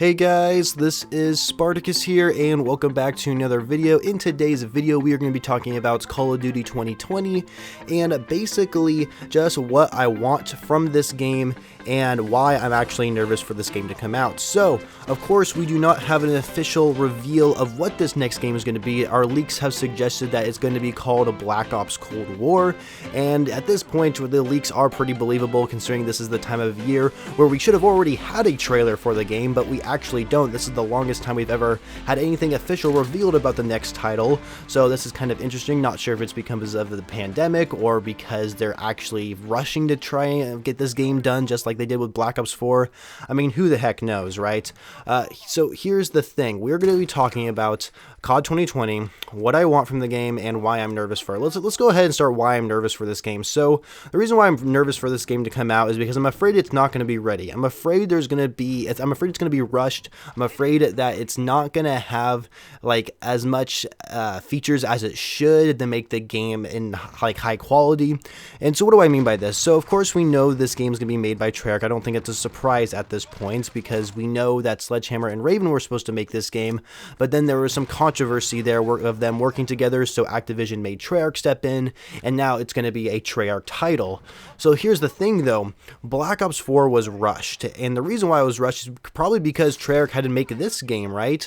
Hey guys, this is Spartacus here and welcome back to another video. In today's video we are going to be talking about Call of Duty 2020 and basically just what I want from this game and why I'm actually nervous for this game to come out. So, of course, we do not have an official reveal of what this next game is going to be. Our leaks have suggested that it's going to be called a Black Ops Cold War, and at this point the leaks are pretty believable considering this is the time of year where we should have already had a trailer for the game, but we actually don't. This is the longest time we've ever had anything official revealed about the next title, so this is kind of interesting. Not sure if it's because of the pandemic or because they're actually rushing to try and get this game done just like they did with Black Ops 4. I mean, who the heck knows, right? So here's the thing. We're going to be talking about COD 2020, what I want from the game, and why I'm nervous for it. Let's go ahead and start why I'm nervous for this game. So the reason why I'm nervous for this game to come out is because I'm afraid it's not going to be ready. I'm afraid it's going to be rushed. I'm afraid that it's not going to have like as much features as it should to make the game in like high quality. And so what do I mean by this? So of course we know this game is going to be made by Treyarch. I don't think it's a surprise at this point because we know that Sledgehammer and Raven were supposed to make this game, but then there was some controversy there of them working together, so Activision made Treyarch step in, and now it's going to be a Treyarch title. So here's the thing though, Black Ops 4 was rushed, and the reason why it was rushed is probably because Treyarch had to make this game, right?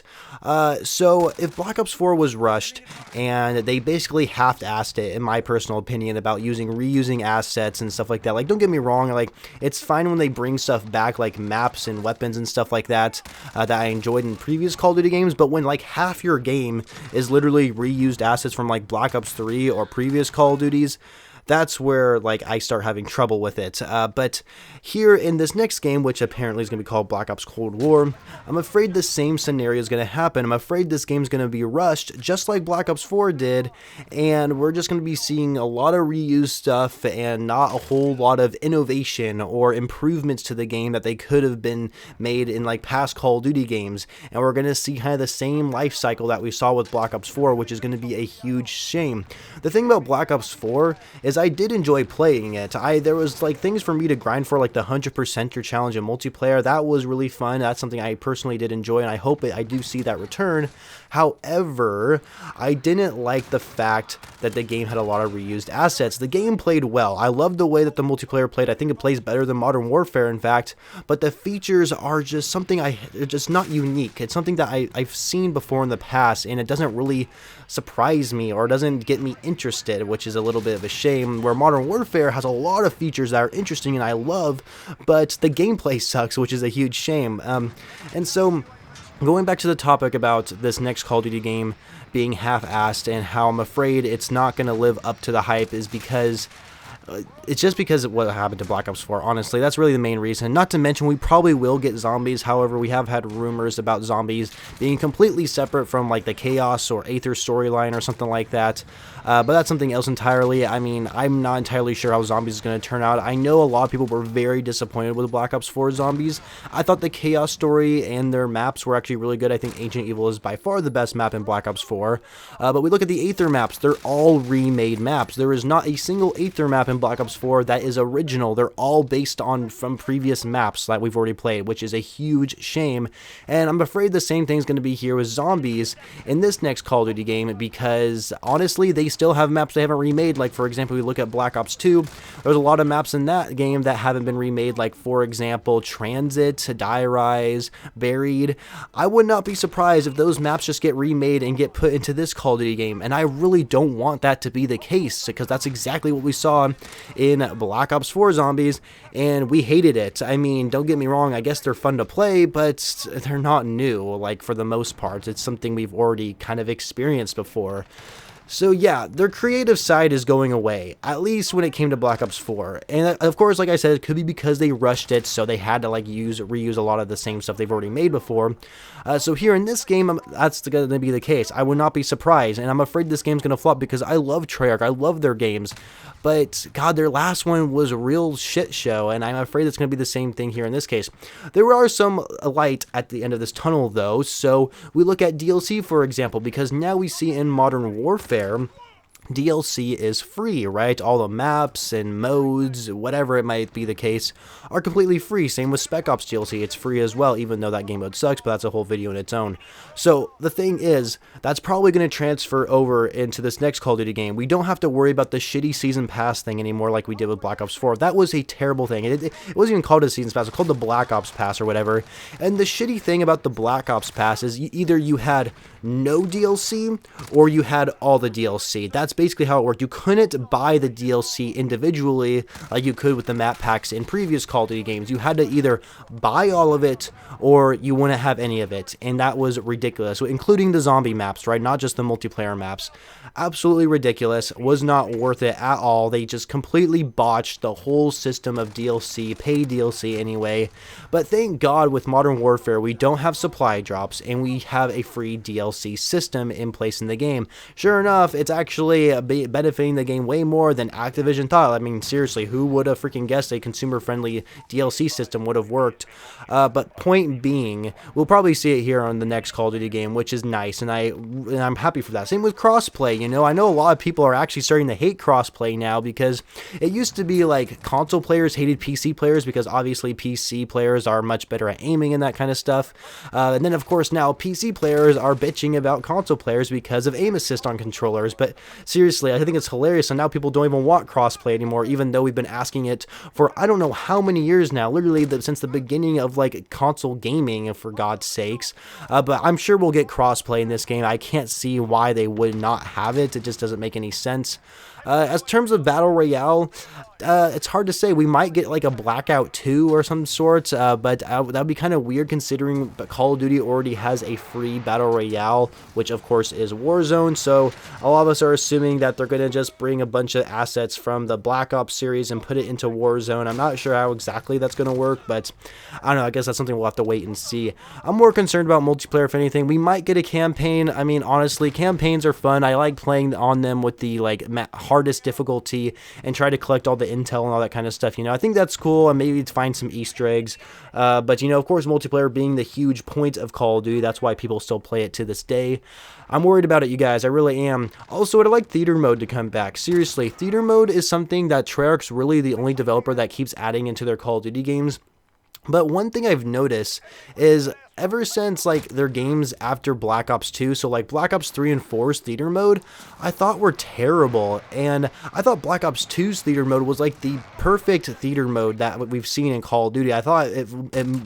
So if Black Ops 4 was rushed, and they basically half-assed it, in my personal opinion, about reusing assets and stuff like that. Like, don't get me wrong, like, it's fine when they bring stuff back, like maps and weapons and stuff like that, that I enjoyed in previous Call of Duty games, but when, like, half your game is literally reused assets from, like, Black Ops 3 or previous Call of Duties, that's where, like, I start having trouble with it. But here in this next game, which apparently is going to be called Black Ops Cold War, I'm afraid the same scenario is going to happen. I'm afraid this game's going to be rushed, just like Black Ops 4 did, and we're just going to be seeing a lot of reused stuff and not a whole lot of innovation or improvements to the game that they could have been made in, like, past Call of Duty games. And we're going to see kind of the same life cycle that we saw with Black Ops 4, which is going to be a huge shame. The thing about Black Ops 4 is I did enjoy playing it. There was like things for me to grind for, like the 100% your challenge in multiplayer. That was really fun. That's something I personally did enjoy, and I hope I do see that return. However, I didn't like the fact that the game had a lot of reused assets. The game played well. I loved the way that the multiplayer played. I think it plays better than Modern Warfare, in fact, but the features are just something they're just not unique. It's something that I've seen before in the past, and it doesn't really surprise me or doesn't get me interested, which is a little bit of a shame, where Modern Warfare has a lot of features that are interesting and I love, but the gameplay sucks, which is a huge shame. And so going back to the topic about this next Call of Duty game being half-assed and how I'm afraid it's not going to live up to the hype is because it's just because of what happened to Black Ops 4, honestly. That's really the main reason. Not to mention, we probably will get zombies. However, we have had rumors about zombies being completely separate from, like, the Chaos or Aether storyline or something like that. But that's something else entirely. I mean, I'm not entirely sure how zombies is going to turn out. I know a lot of people were very disappointed with Black Ops 4 zombies. I thought the Chaos story and their maps were actually really good. I think Ancient Evil is by far the best map in Black Ops 4. But we look at the Aether maps. They're all remade maps. There is not a single Aether map in Black Ops 4 that is original. They're all based from previous maps that we've already played, which is a huge shame. And I'm afraid the same thing's going to be here with zombies in this next Call of Duty game, because honestly, they still have maps they haven't remade. Like, for example, we look at Black Ops 2, there's a lot of maps in that game that haven't been remade, like, for example, Transit, Die Rise, Buried. I would not be surprised if those maps just get remade and get put into this Call of Duty game, and I really don't want that to be the case, because that's exactly what we saw in Black Ops 4 zombies, and we hated it. I mean, don't get me wrong, I guess they're fun to play, but they're not new, like, for the most part. It's something we've already kind of experienced before. So yeah, their creative side is going away, at least when it came to Black Ops 4. And of course, like I said, it could be because they rushed it, so they had to like reuse a lot of the same stuff they've already made before. So here in this game, that's going to be the case. I would not be surprised, and I'm afraid this game's going to flop because I love Treyarch, I love their games. But God, their last one was a real shit show, and I'm afraid it's going to be the same thing here in this case. There are some light at the end of this tunnel, though. So we look at DLC, for example, because now we see in Modern Warfare DLC is free, right? All the maps and modes, whatever it might be the case, are completely free. Same with Spec Ops DLC, it's free as well, even though that game mode sucks, but that's a whole video in its own. So the thing is, that's probably going to transfer over into this next Call of Duty game. We don't have to worry about the shitty Season Pass thing anymore like we did with Black Ops 4. That was a terrible thing. It wasn't even called a Season Pass, it was called the Black Ops Pass or whatever. And the shitty thing about the Black Ops Pass is either you had no DLC or you had all the DLC. That's basically how it worked. You couldn't buy the DLC individually like you could with the map packs in previous Call of Duty games. You had to either buy all of it or you wouldn't have any of it, and that was ridiculous. So including the zombie maps, right? Not just the multiplayer maps. Absolutely ridiculous. Was not worth it at all. They just completely botched the whole system of DLC, pay DLC anyway. But thank God with Modern Warfare we don't have supply drops and we have a free DLC system in place in the game. Sure enough, it's actually benefiting the game way more than Activision thought. I mean, seriously, who would have freaking guessed a consumer-friendly DLC system would have worked? But point being, we'll probably see it here on the next Call of Duty game, which is nice, and I'm happy for that. Same with crossplay. You know, I know a lot of people are actually starting to hate crossplay now because it used to be like console players hated PC players because obviously PC players are much better at aiming and that kind of stuff. And then of course now PC players are bitching about console players because of aim assist on controllers. But seriously, I think it's hilarious, and now people don't even want crossplay anymore, even though we've been asking it for I don't know how many years now, literally since the beginning of like console gaming, for God's sakes. But I'm sure we'll get crossplay in this game. I can't see why they would not have it. It just doesn't make any sense. As terms of Battle Royale, it's hard to say. We might get like a Blackout 2 or some sort, but that would be kind of weird considering Call of Duty already has a free Battle Royale, which of course is Warzone, so a lot of us are assuming that they're going to just bring a bunch of assets from the Black Ops series and put it into Warzone. I'm not sure how exactly that's going to work, but I don't know, I guess that's something we'll have to wait and see. I'm more concerned about multiplayer, if anything. We might get a campaign. I mean, honestly, campaigns are fun. I like playing on them with the like hardest difficulty and try to collect all the intel and all that kind of stuff. You know, I think that's cool, and maybe to find some Easter eggs. But you know, of course, multiplayer being the huge point of Call of Duty, that's why people still play it to this day. I'm worried about it, you guys. I really am. Also, I'd like theater mode to come back. Seriously, theater mode is something that Treyarch's really the only developer that keeps adding into their Call of Duty games. But one thing I've noticed is ever since like their games after Black Ops 2, so like Black Ops 3 and 4's theater mode, I thought were terrible, and I thought Black Ops 2's theater mode was like the perfect theater mode that we've seen in Call of Duty. I thought it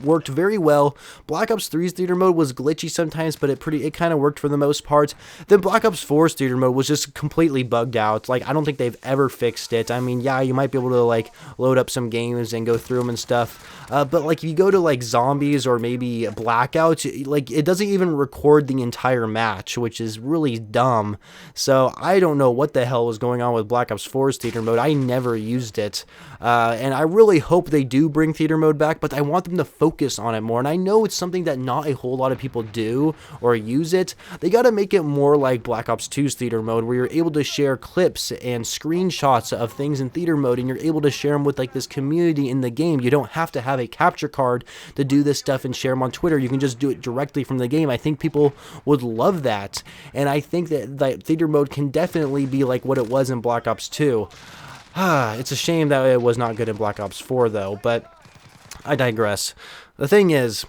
worked very well. Black Ops 3's theater mode was glitchy sometimes, but it kind of worked for the most part. Then Black Ops 4's theater mode was just completely bugged out. Like, I don't think they've ever fixed it. I mean, yeah, you might be able to like load up some games and go through them and stuff, but like if you go to like zombies or maybe Blackout, like it doesn't even record the entire match, which is really dumb. So I don't know what the hell was going on with Black Ops 4's theater mode. I never used it, and I really hope they do bring theater mode back, but I want them to focus on it more. And I know it's something that not a whole lot of people do or use it. They got to make it more like Black Ops 2's theater mode, where you're able to share clips and screenshots of things in theater mode, and you're able to share them with like this community in the game. You don't have to have a capture card to do this stuff and share them on Twitter. You can just do it directly from the game. I think people would love that, and I think that theater mode can definitely be like what it was in Black Ops 2. It's a shame that it was not good in Black Ops 4 though, but I digress. The thing is,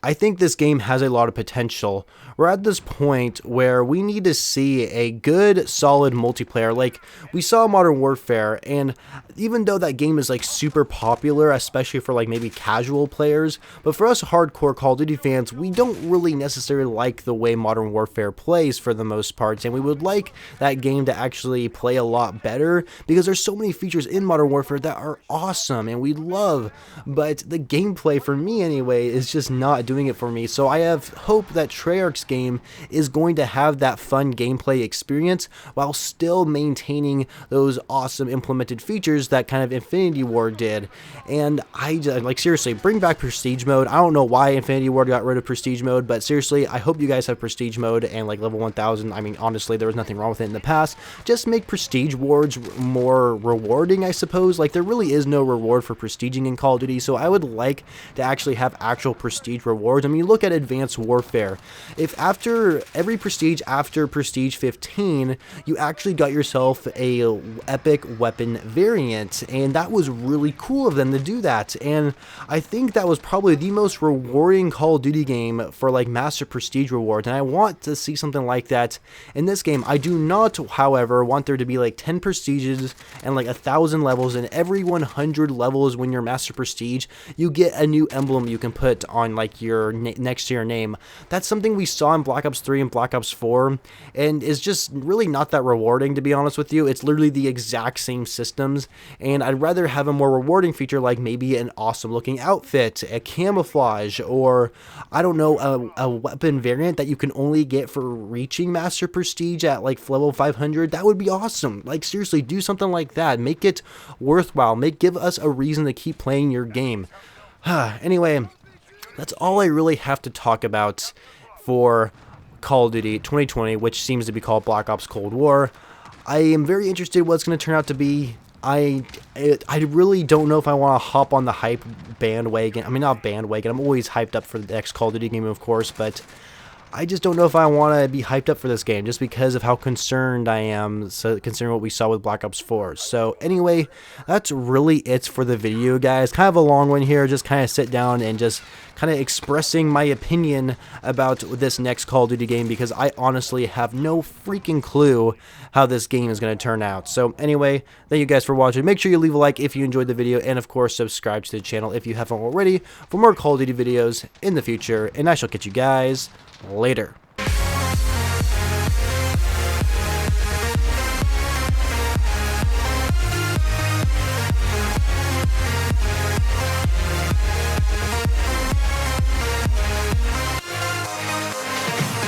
I think this game has a lot of potential. We're at this point where we need to see a good, solid multiplayer. Like, we saw Modern Warfare, and even though that game is like super popular, especially for like maybe casual players, but for us hardcore Call of Duty fans, we don't really necessarily like the way Modern Warfare plays for the most part, and we would like that game to actually play a lot better, because there's so many features in Modern Warfare that are awesome and we love, but the gameplay, for me anyway, is just not doing it for me. So I have hope that Treyarch's game is going to have that fun gameplay experience while still maintaining those awesome implemented features that kind of Infinity Ward did. And I like, seriously, bring back Prestige mode. I don't know why Infinity Ward got rid of Prestige mode, but seriously, I hope you guys have Prestige mode and like level 1000. I mean, honestly, there was nothing wrong with it in the past. Just make Prestige wards more rewarding, I suppose. Like, there really is no reward for prestiging in Call of Duty, so I would like to actually have actual Prestige rewards rewards. I mean, look at Advanced Warfare. If after every prestige after Prestige 15, you actually got yourself a epic weapon variant, and that was really cool of them to do that. And I think that was probably the most rewarding Call of Duty game for like Master Prestige rewards, and I want to see something like that in this game. I do not, however, want there to be like 10 prestiges and like 1,000 levels, and every 100 levels when you're Master Prestige, you get a new emblem you can put on like your next to your name. That's something we saw in Black Ops 3 and Black Ops 4, and is just really not that rewarding, to be honest with you. It's literally the exact same systems, and I'd rather have a more rewarding feature like maybe an awesome looking outfit, a camouflage, or I don't know, a weapon variant that you can only get for reaching Master Prestige at like level 500. That would be awesome. Like, seriously, do something like that. Make it worthwhile. Give us a reason to keep playing your game. Anyway, that's all I really have to talk about for Call of Duty 2020, which seems to be called Black Ops Cold War. I am very interested in what it's going to turn out to be. I really don't know if I want to hop on the hype bandwagon. I mean, not bandwagon. I'm always hyped up for the next Call of Duty game, of course, but I just don't know if I want to be hyped up for this game just because of how concerned I am, so considering what we saw with Black Ops 4. So anyway, that's really it for the video, guys. Kind of a long one here, just kind of sit down and just kind of expressing my opinion about this next Call of Duty game, because I honestly have no freaking clue how this game is going to turn out. So anyway, thank you guys for watching. Make sure you leave a like if you enjoyed the video, and of course subscribe to the channel if you haven't already for more Call of Duty videos in the future, and I shall catch you guys later.